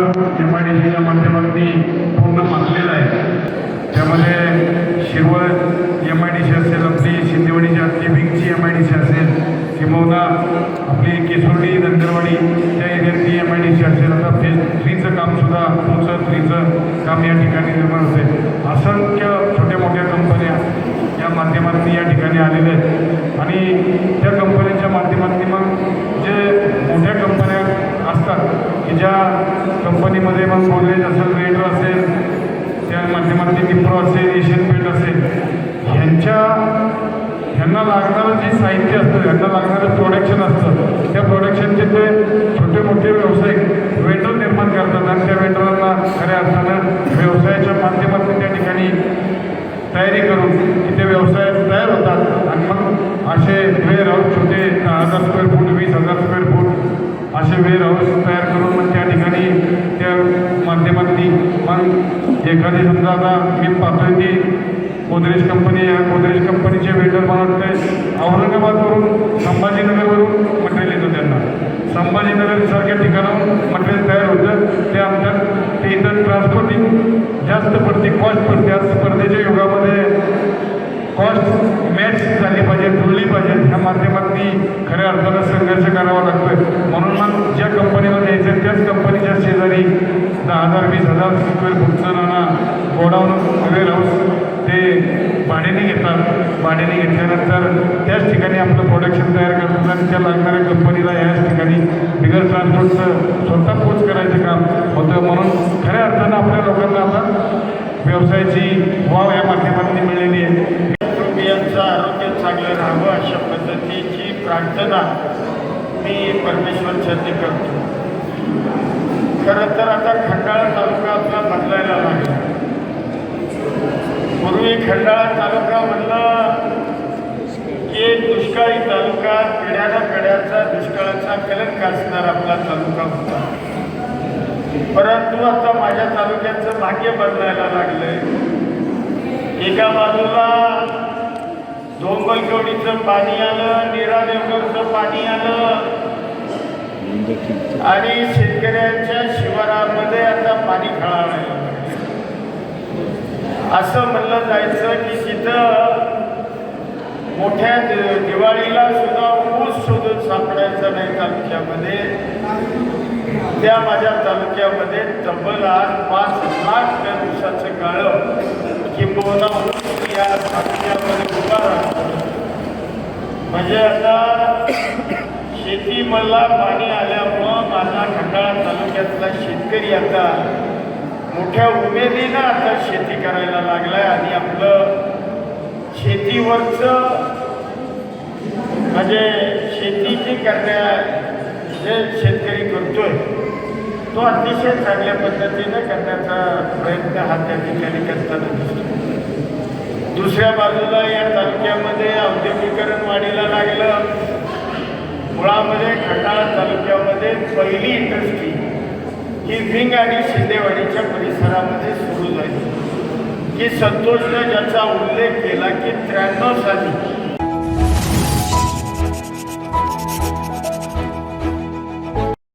MIDCच्या माध्यमातून पूर्ण मानलेलं आहे। त्यामध्ये शिरवळ MIDC असेल, आपली शिंदेवाडीची आजची बिंगची MIDC असेल, किंबहुना आपली केसोर्डी नंदरवाडी त्या एरियातली MIDC असेल। आता फेज 3चं कामसुद्धा पुढचं 3चं काम या ठिकाणी निर्माण होते। असंख्य छोट्या मोठ्या कंपन्या या माध्यमातून या ठिकाणी आलेल्या आहेत आणि त्या कंपन्यांच्या माध्यमातून मग जे मोठ्या कंपन्या असतात की ज्या कंपनीमध्ये मग गोदरेज असेल, रेडर असेल, त्या माध्यमातून विप्रो असेल, एशियन पेंट असेल, ह्यांना लागणारं जे साहित्य असतं, ह्यांना लागणारं प्रोडक्शन असतं, त्या प्रोडक्शनचे ते छोटे मोठे व्यावसायिक वेंडर निर्माण करतात आणि त्या वेंडरांना खऱ्या अर्थानं व्यवसायाच्या माध्यमातून त्या ठिकाणी तयारी करून तिथे व्यवसाय तयार होतात आणि मग असे वेअर हाऊस छोटे 10,000 स्क्वेअर फूट, 20,000 स्क्वेअर फूट असे वेअर हाऊस तयार करून मग त्या ठिकाणी त्या माध्यमातून मग एखादी समजा आता मी पाहतोय की गोदरेज कंपनी आहे, गोदरेज कंपनीचे वेंडर मला वाटतं औरंगाबादवरून, संभाजीनगरवरून मटेरियल येतं त्यांना, संभाजीनगरसारख्या ठिकाणाहून मटेरियल तयार होतं, ते आमच्यात ते इथं ट्रान्सपोर्टिंग जास्त पडते, कॉस्ट पडते। आज स्पर्धेच्या युगामध्ये कॉस्ट मॅच झाली पाहिजे, जुळली पाहिजे, ह्या माध्यमातून खऱ्या अर्थानं संघर्ष करावा लागतोय। म्हणून मग ज्या कंपनीला द्यायचं त्याच कंपनीच्या शेजारी 10,000 20,000 स्क्वेअर फूटचं नाना गोडाऊन वेअर हाऊस ते भाड्याने घेतात। भाड्याने घेतल्यानंतर त्याच ठिकाणी आपलं प्रोडक्शन तयार करतात आणि त्या लागणाऱ्या कंपनीला याच ठिकाणी बिगर ट्रान्सपोर्टचं स्वतः पोच करायचं काम होतं। म्हणून खऱ्या अर्थानं आपल्या लोकांना आता व्यवसायाची वाव या माध्यमातून मिळलेली आहे। कुटुंबियांचं आरोग्य चांगलं राहावं अशा पद्धतीची प्रार्थना मी परमेश्वर चरणी करतो। खरं तर आता खंडाळा तालुका आपला बदलायला लागला। पूर्वी खंडाळा तालुका म्हणलं की एक दुष्काळी तालुका, पिढ्याचा दुष्काळाचा कलंक असणारा आपला तालुका होता। परंतु आता माझ्या तालुक्याचं भाग्य बदलायला लागलंय। एका बाजूला डोंगरकवडीचं पाणी आलं, नीरादेवगडचं पाणी आलं आणि शेतकऱ्यांच्या शिवारामध्ये आता पाणी खळाळलं। असं म्हणलं जायचं की तिथं मोठ्या दिवाळीला सुद्धा ऊस शोधून सापडायचा नाही तालुक्यामध्ये। त्या माझ्या तालुक्यामध्ये तब्बल आज 5 लाख टन ऊसाचं गाळं किंबहुना या तालुक्यामध्ये उभा राहतो। म्हणजे आता शेतीमधला पाणी आल्यामुळं माझा खंडाळा तालुक्यातला शेतकरी आता मोठ्या उमेदीनं आता शेती करायला लागलाय आणि आपलं शेतीवरचं म्हणजे शेती जी जे शेतकरी करतोय तो अतिशय चांगल्या पद्धतीनं करण्याचा प्रयत्न हा त्या ठिकाणी करताना दिसतो। दुसऱ्या बाजूला या तालुक्यामध्ये औद्योगिकरण वाढीला लागलं। मुळामध्ये खंडाळा तालुक्यामध्ये पहिली इंडस्ट्री ही विंग आणि शिंदेवाडीच्या परिसरामध्ये सुरू झाली की संतोषनं ज्याचा उल्लेख केला की 93 साली